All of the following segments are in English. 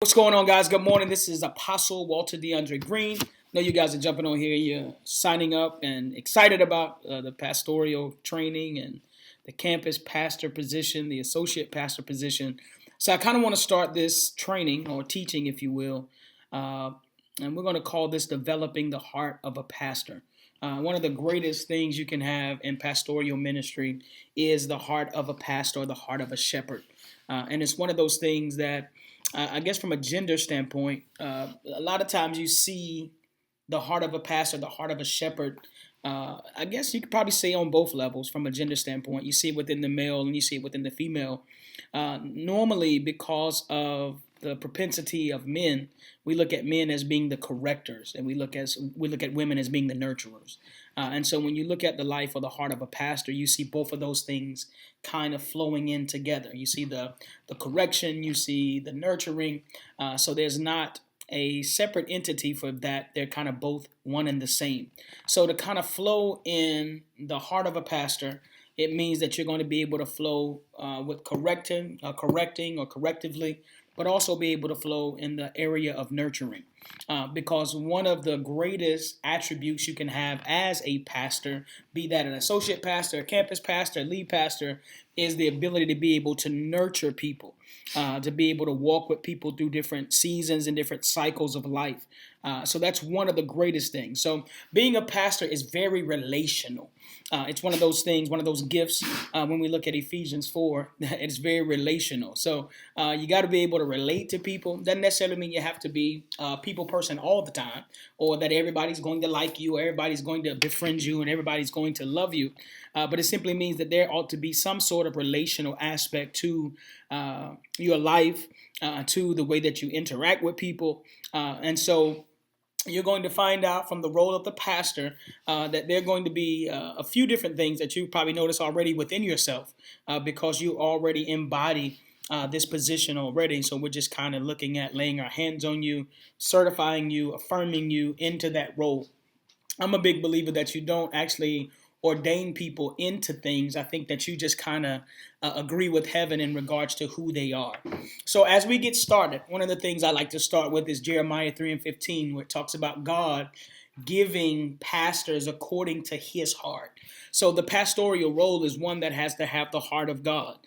What's going on, guys? Good morning. This is Apostle Walter DeAndre Green. I know you guys are jumping on here. You're signing up and excited about the pastoral training and the campus pastor position, the associate pastor position. So I kind of want to start this training or teaching, if you will, uh, and we're going to call this Developing the Heart of a Pastor. One of the greatest things you can have in pastoral ministry is the heart of a pastor or the heart of a shepherd. And it's one of those things that I guess from a gender standpoint, a lot of times you see the heart of a pastor, the heart of a shepherd. I guess you could probably say on both levels from a gender standpoint. You see it within the male and you see it within the female. Normally, because of the propensity of men, we look at men as being the correctors, and we look at women as being the nurturers. And so, when you look at the life or the heart of a pastor, you see both of those things kind of flowing in together. You see the correction, you see the nurturing. So there's not a separate entity for that. They're kind of both one and the same. So to kind of flow in the heart of a pastor, it means that you're going to be able to flow with correcting or correctively, but also be able to flow in the area of nurturing. Because one of the greatest attributes you can have as a pastor, be that an associate pastor, a campus pastor, a lead pastor, is the ability to be able to nurture people, to be able to walk with people through different seasons and different cycles of life. So that's one of the greatest things. So being a pastor is very relational. It's one of those things, one of those gifts. When we look at Ephesians 4, it's very relational. So you got to be able to relate to people. Doesn't necessarily mean you have to be a people person all the time, or that everybody's going to like you, or everybody's going to befriend you, and everybody's going to love you. But it simply means that there ought to be some sort of relational aspect to your life, to the way that you interact with people. And so you're going to find out from the role of the pastor that there are going to be a few different things that you probably notice already within yourself because you already embody this position already. So we're just kind of looking at laying our hands on you, certifying you, affirming you into that role. I'm a big believer that you don't actually ordain people into things. I think that you just kind of agree with heaven in regards to who they are. So as we get started, one of the things I like to start with is Jeremiah 3 and 15, where it talks about God giving pastors according to his heart. So the pastoral role is one that has to have the heart of God.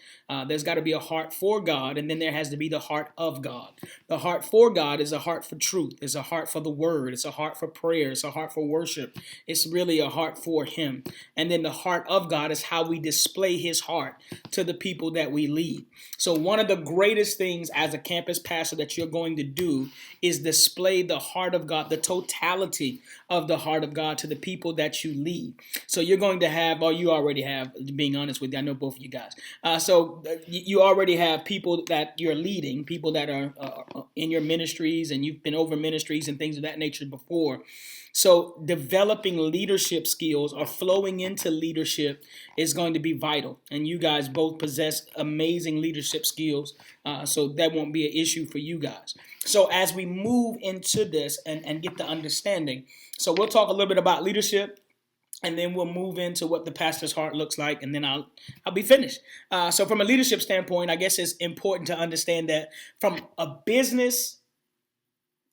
There's got to be a heart for God, and then there has to be the heart of God. The heart for God is a heart for truth. It's a heart for the word. It's a heart for prayer. It's a heart for worship. It's really a heart for him. And then the heart of God is how we display his heart to the people that we lead. So one of the greatest things as a campus pastor that you're going to do is display the heart of God, the totality of the heart of God to the people that you lead. So you're going to have, or you already have, being honest with you, I know both of you guys. So you already have people that you're leading, people that are in your ministries, and you've been over ministries and things of that nature before. So developing leadership skills or flowing into leadership is going to be vital. And you guys both possess amazing leadership skills. So that won't be an issue for you guys. So as we move into this and get the understanding, so we'll talk a little bit about leadership, and then we'll move into what the pastor's heart looks like, and then I'll be finished. So from a leadership standpoint, I guess it's important to understand that from a business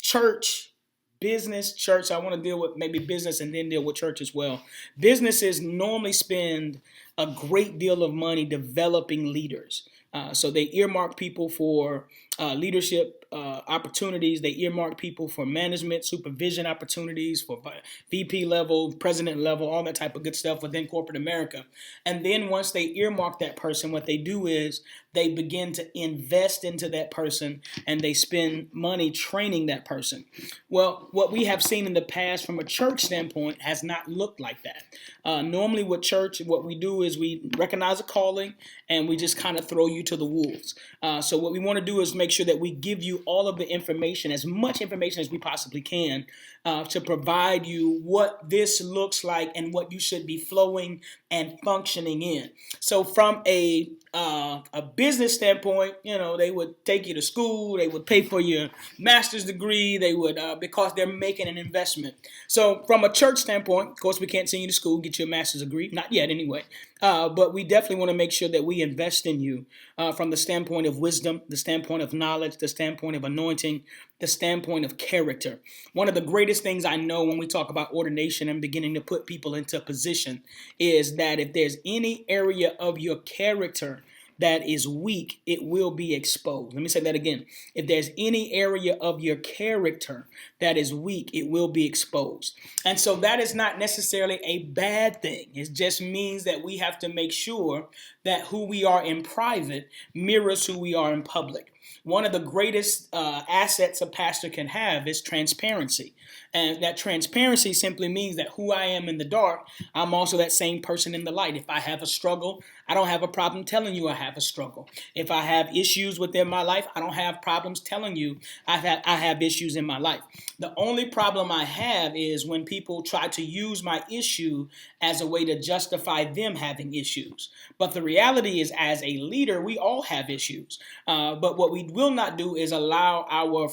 church, I want to deal with maybe business and then deal with church as well. Businesses normally spend a great deal of money developing leaders. So they earmark people for leadership opportunities. They earmark people for management, supervision opportunities, for VP level, president level, all that type of good stuff within corporate America. And then once they earmark that person, what they do is they begin to invest into that person and they spend money training that person. Well, what we have seen in the past from a church standpoint has not looked like that. Normally with church, what we do is we recognize a calling and we just kind of throw you to the wolves. So what we want to do is make sure that we give you all of the information, as much information as we possibly can, to provide you what this looks like and what you should be flowing and functioning in. So from a a business standpoint, they would take you to school, they would pay for your master's degree, they would, because they're making an investment. So from a church standpoint, of course, we can't send you to school, get you a master's degree, not yet anyway, but we definitely want to make sure that we invest in you from the standpoint of wisdom, the standpoint of knowledge, the standpoint of anointing, the standpoint of character. One of the greatest things I know when we talk about ordination and beginning to put people into position is that if there's any area of your character that is weak, it will be exposed. Let me say that again. If there's any area of your character that is weak, it will be exposed. And so that is not necessarily a bad thing. It just means that we have to make sure that who we are in private mirrors who we are in public. One of the greatest assets a pastor can have is transparency. And that transparency simply means that who I am in the dark, I'm also that same person in the light. If I have a struggle, I don't have a problem telling you I have a struggle. If I have issues within my life, I don't have problems telling you I have issues in my life. The only problem I have is when people try to use my issue as a way to justify them having issues. But the reality is, as a leader, we all have issues. But what we will not do is allow our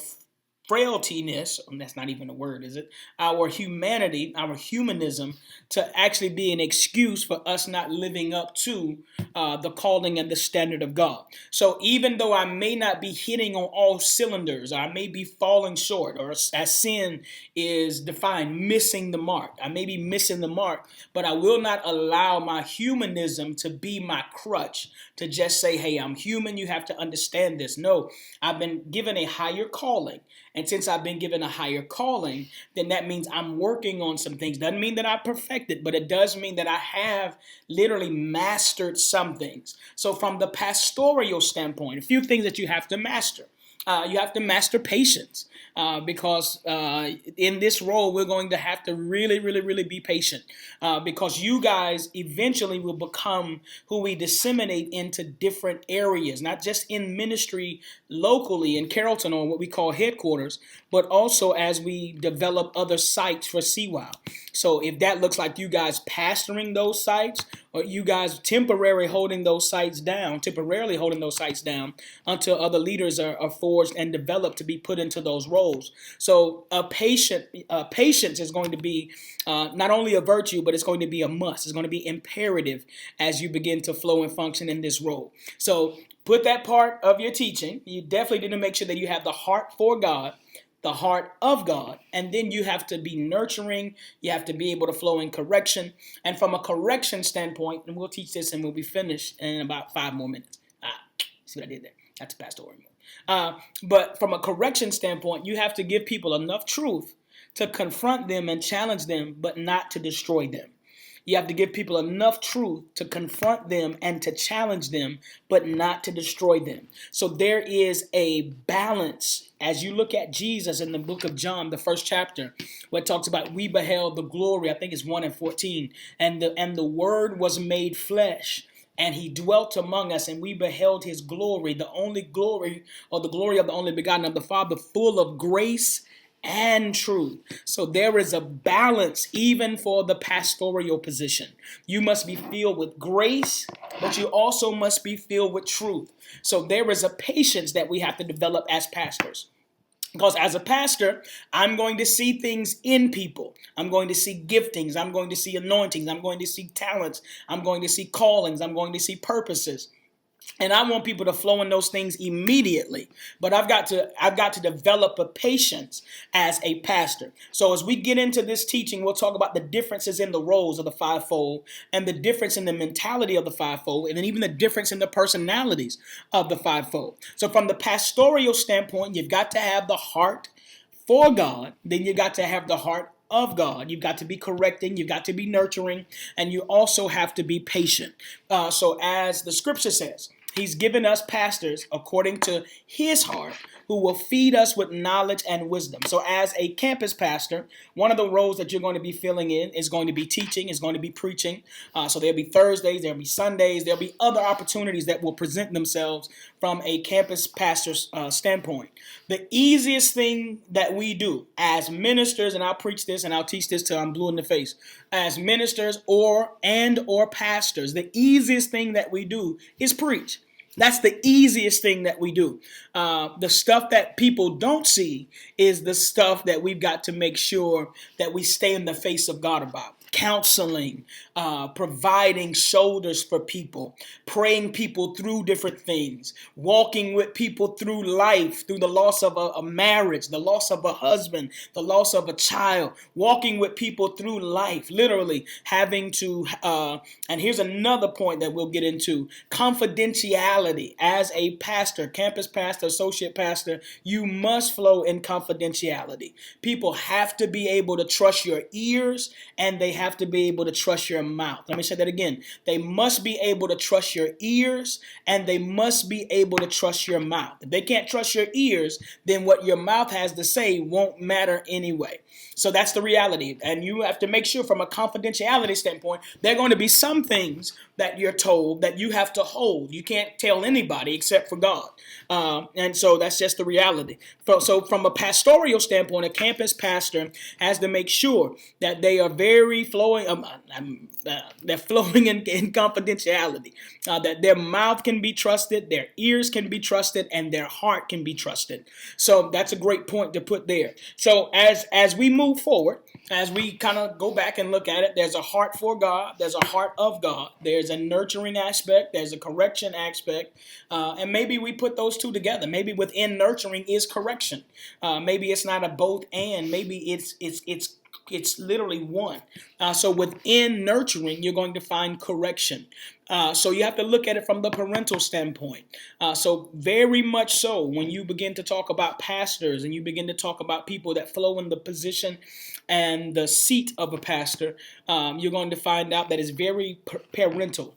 frailtiness, that's not even a word, is it? Our humanity, our humanism, to actually be an excuse for us not living up to the calling and the standard of God. So even though I may not be hitting on all cylinders, I may be falling short, or as sin is defined, missing the mark. I may be missing the mark, but I will not allow my humanism to be my crutch, to just say, hey, I'm human, you have to understand this. No, I've been given a higher calling. And since I've been given a higher calling, then that means I'm working on some things. Doesn't mean that I perfected, but it does mean that I have literally mastered some things. So from the pastoral standpoint, a few things that you have to master. You have to master patience because in this role, we're going to have to really, really, really be patient because you guys eventually will become who we disseminate into different areas, not just in ministry locally in Carrollton or what we call headquarters, but also as we develop other sites for CWOW. So if that looks like you guys pastoring those sites, or you guys temporarily holding those sites down until other leaders are forged and developed to be put into those roles. So patience is going to be not only a virtue, but it's going to be a must. It's going to be imperative as you begin to flow and function in this role. So put that part of your teaching. You definitely need to make sure that you have the heart for God, the heart of God, and then you have to be nurturing. You have to be able to flow in correction. And from a correction standpoint, and we'll teach this and we'll be finished in about 5 more minutes. See what I did there? That's a pastoral move. But from a correction standpoint, you have to give people enough truth to confront them and challenge them, but not to destroy them. You have to give people enough truth to confront them and to challenge them, but not to destroy them. So there is a balance. As you look at Jesus in the book of John, the first chapter, where it talks about we beheld the glory, I think it's 1:14, and the word was made flesh, and he dwelt among us, and we beheld his glory, the only glory, or the glory of the only begotten of the Father, full of grace and truth. So there is a balance even for the pastoral position. You must be filled with grace, but you also must be filled with truth. So there is a patience that we have to develop as pastors. Because as a pastor, I'm going to see things in people. I'm going to see giftings. I'm going to see anointings. I'm going to see talents. I'm going to see callings. I'm going to see purposes. And I want people to flow in those things immediately. But I've got to develop a patience as a pastor. So as we get into this teaching, we'll talk about the differences in the roles of the fivefold and the difference in the mentality of the fivefold, and then even the difference in the personalities of the fivefold. So from the pastoral standpoint, you've got to have the heart for God. Then you got to have the heart of God. You've got to be correcting, you've got to be nurturing, and you also have to be patient. So as the scripture says, he's given us pastors according to his heart who will feed us with knowledge and wisdom. So as a campus pastor, one of the roles that you're going to be filling in is going to be teaching, is going to be preaching. So there'll be Thursdays, there'll be Sundays, there'll be other opportunities that will present themselves from a campus pastor's standpoint. The easiest thing that we do as ministers, and I'll preach this and I'll teach this till I'm blue in the face, as ministers or pastors, the easiest thing that we do is preach. That's the easiest thing that we do. The stuff that people don't see is the stuff that we've got to make sure that we stay in the face of God about. Counseling, providing shoulders for people, praying people through different things, walking with people through life, through the loss of a marriage, the loss of a husband, the loss of a child, walking with people through life, literally having to, and here's another point that we'll get into, confidentiality. As a pastor, campus pastor, associate pastor, you must flow in confidentiality. People have to be able to trust your ears, and they have to be able to trust your mouth. Let me say that again. They must be able to trust your ears, and they must be able to trust your mouth. If they can't trust your ears, then what your mouth has to say won't matter anyway. So that's the reality. And you have to make sure from a confidentiality standpoint, there are going to be some things that you're told that you have to hold. You can't tell anybody except for God. And so that's just the reality. So from a pastoral standpoint, a campus pastor has to make sure that they are very flowing, they're flowing in confidentiality, that their mouth can be trusted, their ears can be trusted, and their heart can be trusted. So that's a great point to put there. So as we move forward, as we kind of go back and look at it, there's a heart for God, there's a heart of God, there's a nurturing aspect, there's a correction aspect, and maybe we put those two together. Maybe within nurturing is correction. Maybe it's not a both and, maybe it's literally one. So within nurturing, you're going to find correction. So you have to look at it from the parental standpoint. So very much so, when you begin to talk about pastors and you begin to talk about people that flow in the position and the seat of a pastor, you're going to find out that it's very parental.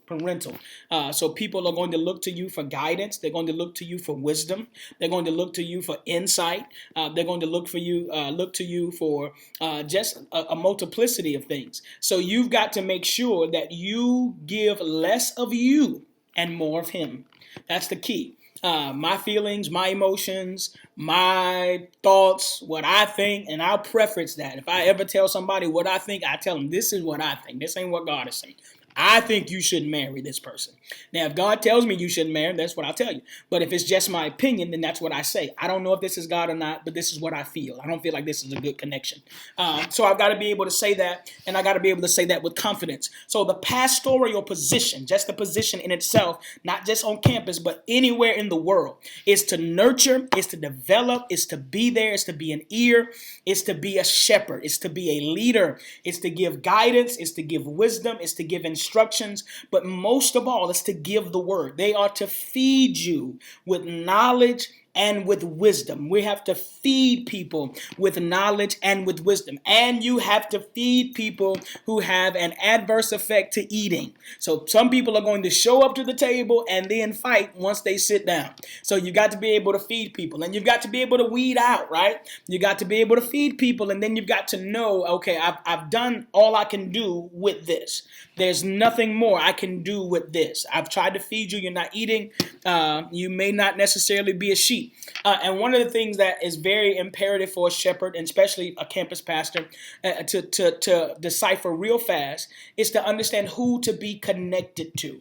So people are going to look to you for guidance. They're going to look to you for wisdom. They're going to look to you for insight. They're going to look to you for just a multiplicity of things. So you've got to make sure that you give less of you and more of him. That's the key. My feelings, my emotions, my thoughts, what I think, and I'll preference that. If I ever tell somebody what I think, I tell them this is what I think. This ain't what God is saying. I think you should marry this person. Now, if God tells me you shouldn't marry, that's what I'll tell you. But if it's just my opinion, then that's what I say. I don't know if this is God or not, but this is what I feel. I don't feel like this is a good connection. So I've got to be able to say that, and I got to be able to say that with confidence. So the pastoral position, just the position in itself, not just on campus, but anywhere in the world, is to nurture, is to develop, is to be there, is to be an ear, is to be a shepherd, is to be a leader, is to give guidance, is to give wisdom, is to give instructions, but most of all, it's to give the word. They are to feed you with knowledge and with wisdom. We have to feed people with knowledge and with wisdom. And you have to feed people who have an adverse effect to eating. So some people are going to show up to the table and then fight once they sit down. So you got to be able to feed people, and you've got to be able to weed out, right? You got to be able to feed people, and then you've got to know, okay, I've done all I can do with this. There's nothing more I can do with this. I've tried to feed you. You're not eating. You may not necessarily be a sheep. And one of the things that is very imperative for a shepherd, and especially a campus pastor, to decipher real fast is to understand who to be connected to.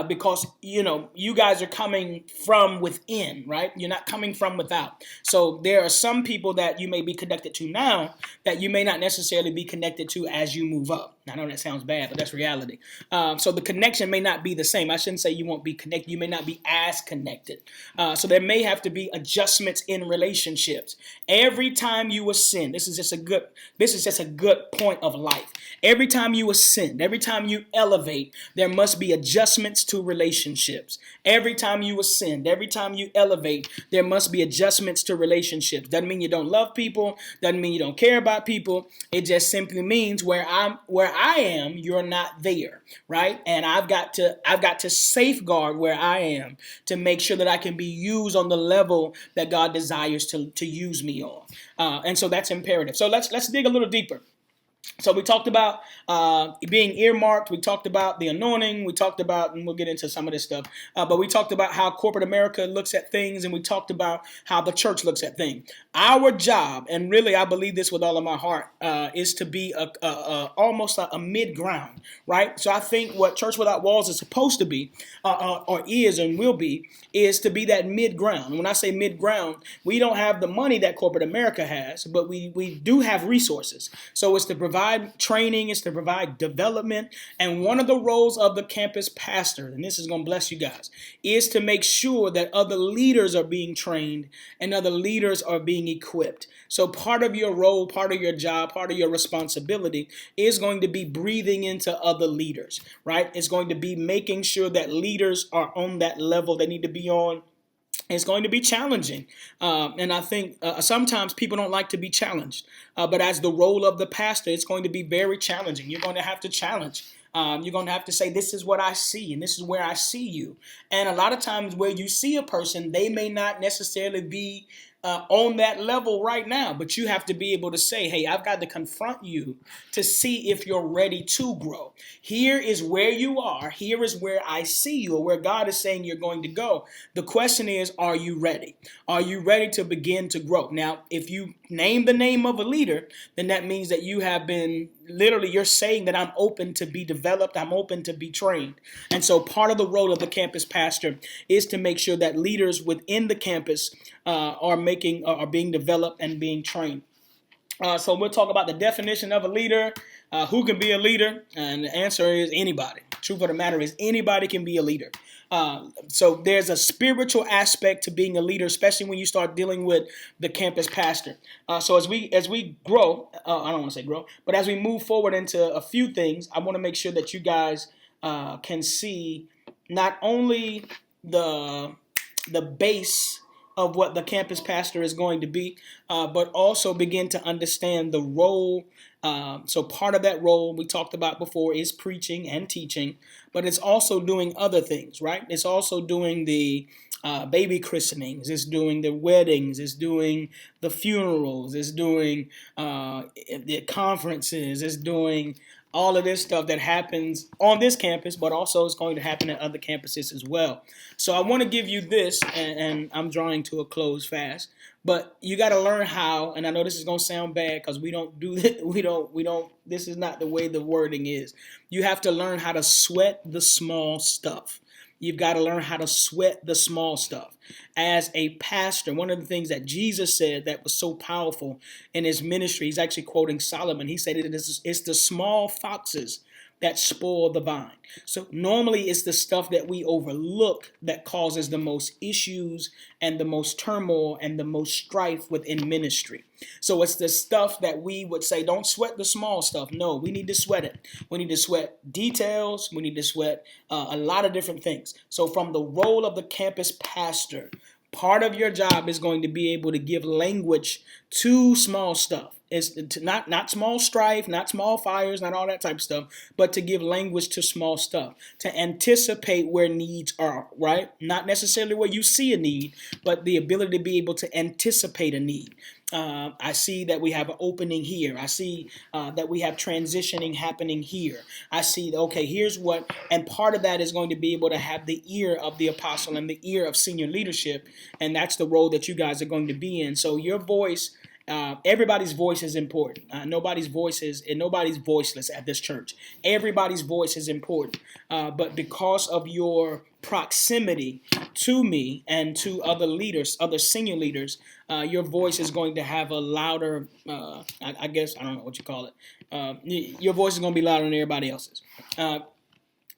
Because, you guys are coming from within, right? You're not coming from without. So there are some people that you may be connected to now that you may not necessarily be connected to as you move up. I know that sounds bad, but that's reality. So the connection may not be the same. I shouldn't say you won't be connected. You may not be as connected. So there may have to be adjustments in relationships. Every time you ascend, this is just a good point of life. Every time you ascend, every time you elevate, there must be adjustments to relationships. Every time you ascend, every time you elevate, there must be adjustments to relationships. Doesn't mean you don't love people. Doesn't mean you don't care about people. It just simply means where I am, you're not there, right? And I've got to safeguard where I am to make sure that I can be used on the level level that God desires to use me on. And so that's imperative. So let's dig a little deeper. So we talked about being earmarked. We talked about the anointing. We talked about, and we'll get into some of this stuff, but we talked about how corporate America looks at things, and we talked about how the church looks at things. Our job, and really I believe this with all of my heart, is to be almost a mid-ground, right? So I think what Church Without Walls is supposed to be, or is and will be, is to be that mid-ground. And when I say mid-ground, we don't have the money that corporate America has, but we do have resources. So it's to provide training, it's to provide development. And one of the roles of the campus pastor, and this is going to bless you guys, is to make sure that other leaders are being trained and other leaders are being equipped. So part of your role, part of your job, part of your responsibility is going to be breathing into other leaders, right? It's going to be making sure that leaders are on that level they need to be on. It's going to be challenging. And I think sometimes people don't like to be challenged. But as the role of the pastor, it's going to be very challenging. You're going to have to challenge. You're going to have to say, this is what I see, and this is where I see you. And a lot of times where you see a person, they may not necessarily be on that level right now, but you have to be able to say, hey, I've got to confront you to see if you're ready to grow. Here is where you are. Here is where I see you, or where God is saying you're going to go. The question is, are you ready? Are you ready to begin to grow? Now, if you name the name of a leader, then that means that you have been literally, you're saying that I'm open to be developed. I'm open to be trained. And so part of the role of the campus pastor is to make sure that leaders within the campus are being developed and being trained. So we'll talk about the definition of a leader. Who can be a leader? And the answer is anybody. Truth of the matter is anybody can be a leader. So there's a spiritual aspect to being a leader, especially when you start dealing with the campus pastor. So as we grow, I don't want to say grow, but as we move forward into a few things, I want to make sure that you guys can see not only the base of what the campus pastor is going to be, but also begin to understand the role. So part of that role we talked about before is preaching and teaching, but it's also doing other things, right? It's also doing the baby christenings, it's doing the weddings, it's doing the funerals, it's doing the conferences, it's doing all of this stuff that happens on this campus, but also is going to happen at other campuses as well. So I want to give you this, and I'm drawing to a close fast, but you got to learn how, and I know this is going to sound bad because we don't do it, we don't, this is not the way the wording is. You have to learn how to sweat the small stuff. You've got to learn how to sweat the small stuff. As a pastor, one of the things that Jesus said that was so powerful in his ministry, he's actually quoting Solomon. He said it's the small foxes that spoil the vine. So normally it's the stuff that we overlook that causes the most issues and the most turmoil and the most strife within ministry. So it's the stuff that we would say, don't sweat the small stuff. No, we need to sweat it. We need to sweat details. We need to sweat a lot of different things. So from the role of the campus pastor, part of your job is going to be able to give language to small stuff. It's to not small strife, not small fires, not all that type of stuff, but to give language to small stuff, to anticipate where needs are, right? Not necessarily where you see a need, but the ability to be able to anticipate a need. I see that we have an opening here. I see that we have transitioning happening here. I see, okay, here's what, and part of that is going to be able to have the ear of the apostle and the ear of senior leadership, and that's the role that you guys are going to be in. So your voice, everybody's voice is important. Nobody's voiceless at this church. Everybody's voice is important. But because of your proximity to me and to other leaders, other senior leaders, your voice is going to have a louder, I guess, I don't know what you call it. Your voice is going to be louder than everybody else's.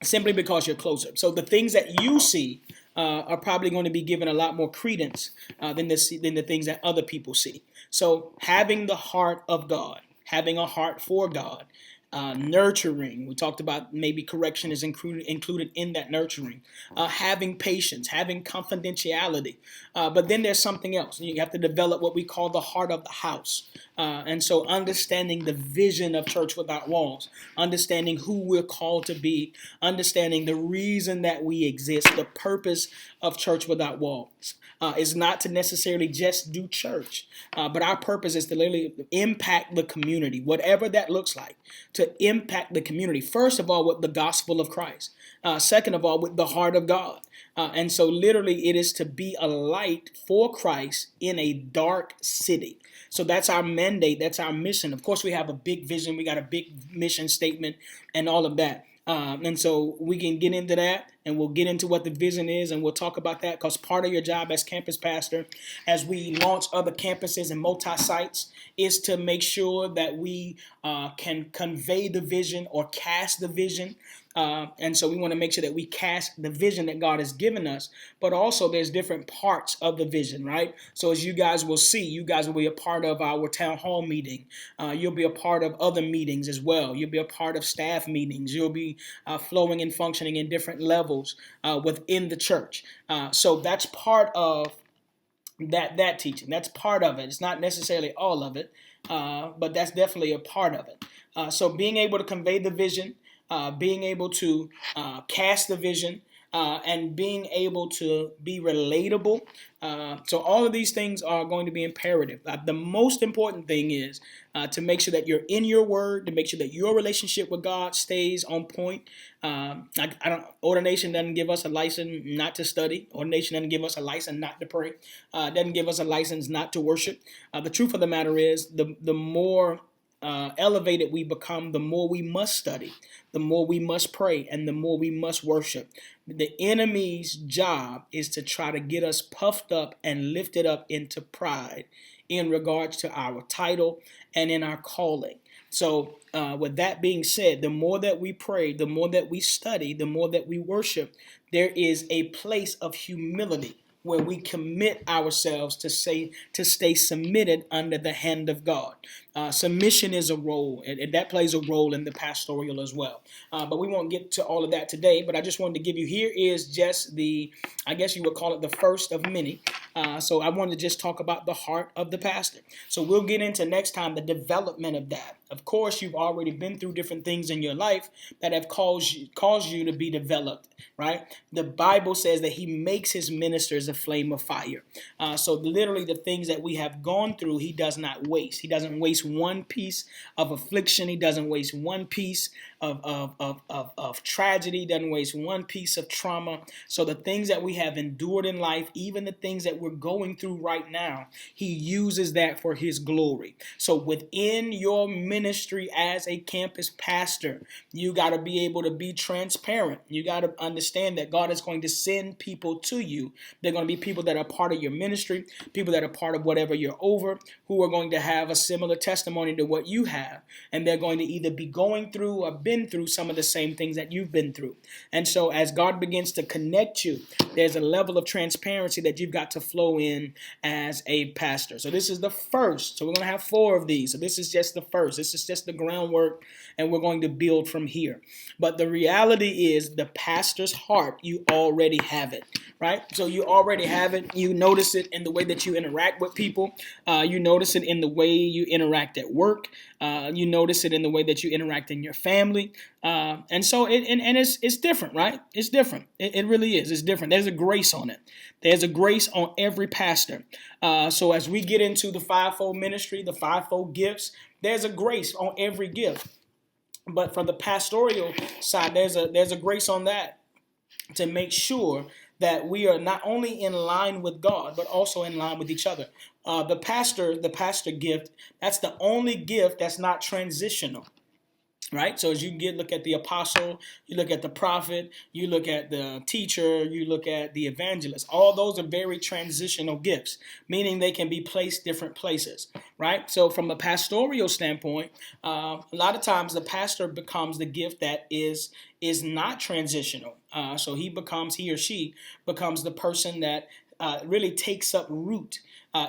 Simply because you're closer. So the things that you see are probably going to be given a lot more credence than the things that other people see. So having the heart of God, having a heart for God, nurturing. We talked about maybe correction is included in that nurturing. Having patience, having confidentiality. But then there's something else. You have to develop what we call the heart of the house. And so understanding the vision of Church Without Walls, understanding who we're called to be, understanding the reason that we exist, the purpose of Church Without Walls. Is not to necessarily just do church, but our purpose is to literally impact the community, whatever that looks like, to impact the community. First of all, with the gospel of Christ. Second of all, with the heart of God. And so literally it is to be a light for Christ in a dark city. So that's our mandate. That's our mission. Of course, we have a big vision. We got a big mission statement and all of that. And so we can get into that, and we'll get into what the vision is, and we'll talk about that, because part of your job as campus pastor, as we launch other campuses and multi-sites, is to make sure that we can convey the vision or cast the vision. And so we want to make sure that we cast the vision that God has given us, but also there's different parts of the vision, right? So as you guys will see, you guys will be a part of our town hall meeting. You'll be a part of other meetings as well. You'll be a part of staff meetings. You'll be flowing and functioning in different levels within the church. So that's part of that teaching. That's part of it. It's not necessarily all of it, but that's definitely a part of it. So being able to convey the vision, being able to cast the vision, and being able to be relatable. So all of these things are going to be imperative. The most important thing is to make sure that you're in your word, to make sure that your relationship with God stays on point. Ordination doesn't give us a license not to study. Ordination doesn't give us a license not to pray. Doesn't give us a license not to worship. The truth of the matter is, the more elevated we become, the more we must study, the more we must pray, and the more we must worship. The enemy's job is to try to get us puffed up and lifted up into pride in regards to our title and in our calling. So with that being said, the more that we pray, the more that we study, the more that we worship, there is a place of humility where we commit ourselves to stay submitted under the hand of God. Submission is a role, and that plays a role in the pastoral as well. But we won't get to all of that today, but I just wanted to give you, here is just I guess you would call it the first of many. So I wanted to just talk about the heart of the pastor. So we'll get into next time the development of that. Of course, you've already been through different things in your life that have caused you to be developed, right? The Bible says that he makes his ministers a flame of fire. So literally the things that we have gone through, he does not waste. He doesn't waste one piece of affliction. He doesn't waste one piece of tragedy. He doesn't waste one piece of trauma. So the things that we have endured in life, even the things that we're going through right now, he uses that for his glory. So within your ministry as a campus pastor, you got to be able to be transparent. You got to understand that God is going to send people to you. They're going to be people that are part of your ministry, people that are part of whatever you're over, who are going to have a similar testimony to what you have. And they're going to either be going through or been through some of the same things that you've been through. And so as God begins to connect you, there's a level of transparency that you've got to flow in as a pastor. So this is the first. So we're going to have 4 of these. So this is just the first. This is just the groundwork, and we're going to build from here. But the reality is, the pastor's heart, you already have it, right? So you already have it. You notice it in the way that you interact with people. You notice it in the way you interact at work. You notice it in the way that you interact in your family. And so it's different, right? It's different. It really is. It's different. There's a grace on it. There's a grace on every pastor. So as we get into the fivefold ministry, the fivefold gifts, there's a grace on every gift. But from the pastoral side, there's a grace on that to make sure that we are not only in line with God, but also in line with each other. The pastor gift, that's the only gift that's not transitional. Right? So as you look at the apostle, you look at the prophet, you look at the teacher, you look at the evangelist. All those are very transitional gifts, meaning they can be placed different places, right? So from a pastoral standpoint, a lot of times the pastor becomes the gift that is not transitional. So he or she becomes the person that really takes up root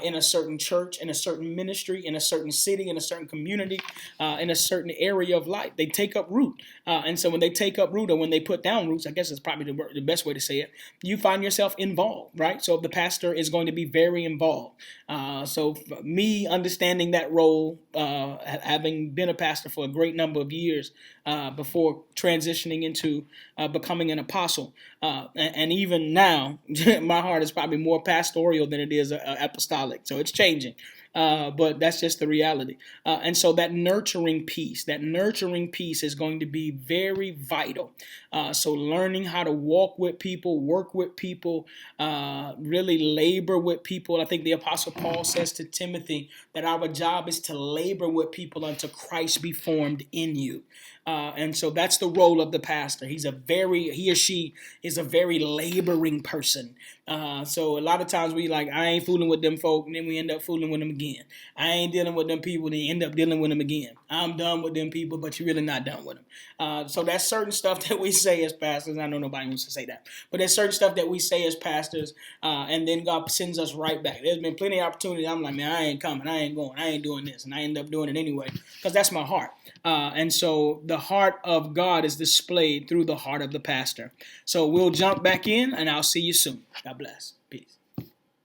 in a certain church, in a certain ministry, in a certain city, in a certain community, in a certain area of life. They take up root. And so when they take up root, or when they put down roots, I guess it's probably the best way to say it, you find yourself involved, right? So the pastor is going to be very involved. So me understanding that role, having been a pastor for a great number of years before transitioning into becoming an apostle, and even now, my heart is probably more pastoral than it is apostolic. So it's changing. But that's just the reality. And so that nurturing piece is going to be very vital. So learning how to walk with people, work with people, really labor with people. I think the Apostle Paul says to Timothy that our job is to labor with people until Christ be formed in you. And so that's the role of the pastor. He or she is a very laboring person. So a lot of times we like, I ain't fooling with them folk, and then we end up fooling with them again. I ain't dealing with them people, then you end up dealing with them again. I'm done with them people, but you're really not done with them. So that's certain stuff that we say as pastors. I know nobody wants to say that, but there's certain stuff that we say as pastors, and then God sends us right back. There's been plenty of opportunity. I'm like, man, I ain't coming, I ain't going, I ain't doing this, and I end up doing it anyway because that's my heart. And so the heart of God is displayed through the heart of the pastor. So we'll jump back in, and I'll see you soon. God bless. Peace.